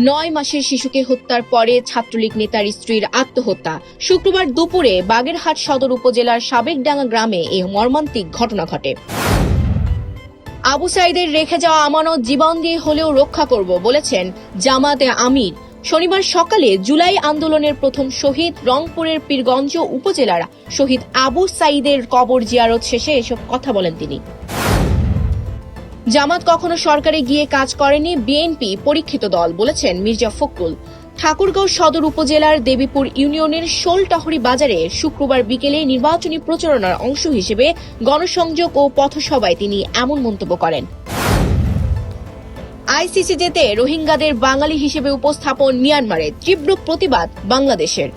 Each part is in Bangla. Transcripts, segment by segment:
9 মাসের শিশুকে হত্যার পরে ছাত্রলীগ নেতার স্ত্রীর আত্মহত্যা। শুক্রবার দুপুরে বাগেরহাট সদর উপজেলার সাবেকডাঙ্গা গ্রামে এই মর্মান্তিক ঘটনা ঘটে। আবু সাঈদের রেখে যাওয়া আমানত জীবন দিয়ে হলেও রক্ষা করব বলেছেন জামায়াতে আমির। শনিবার সকালে জুলাই আন্দোলনের প্রথম শহীদ রংপুরের পীরগঞ্জ উপজেলার শহীদ আবু সাঈদের কবর জিয়ারত শেষে এসব কথা বলেন তিনি। জামাত কখনো সরকারে গিয়ে কাজ করেনি, বিএনপি পরীক্ষিত দল বলেছেন মির্জা ফখরুল। ঠাকুরগাঁও সদর উপজেলার দেবীপুর ইউনিয়নের শোলটহরি বাজারে শুক্রবার বিকেলে নির্বাচনী প্রচারণার অংশ হিসেবে গণসংযোগ ও পথসভায় তিনি এমন মন্তব্য করেন। আইসিসিতে রোহিঙ্গাদের বাঙালি হিসেবে উপস্থাপন মিয়ানমারে, তীব্র প্রতিবাদ বাংলাদেশের।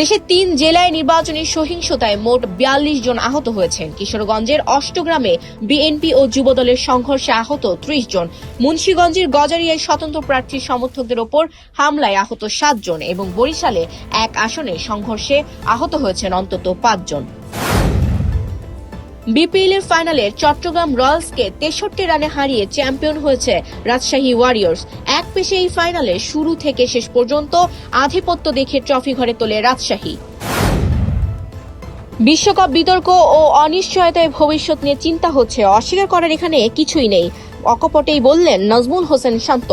দেশের 3 জেলায় নির্বাচনী সহিংসতায় মোট 42 জন আহত হয়েছেন। কিশোরগঞ্জের অষ্টগ্রামে বিএনপি ও যুবদলের সংঘর্ষে আহত 30 জন। মুন্সিগঞ্জের গজারিয়ায় স্বতন্ত্র প্রার্থীর সমর্থকদের ওপর হামলায় আহত 7 জন এবং বরিশালে এক আসনে সংঘর্ষে আহত হয়েছেন অন্তত 5 জন। বিপিএল এর ফাইনালে চট্টগ্রাম রয়্যালসকে 63 রানে হারিয়ে চ্যাম্পিয়ন হয়েছে রাজশাহী ওয়ারিয়র্স। এক পেশে এই ফাইনালে শুরু থেকে শেষ পর্যন্ত আধিপত্য দেখে ট্রফি ঘরে তোলে রাজশাহী। বিশ্বকাপ বিতর্ক ও অনিশ্চয়তায় ভবিষ্যৎ নিয়ে চিন্তা হচ্ছে, অস্বীকার করার এখানে কিছুই নেই, অকপটেই বললেন নাজমুল হোসেন শান্ত।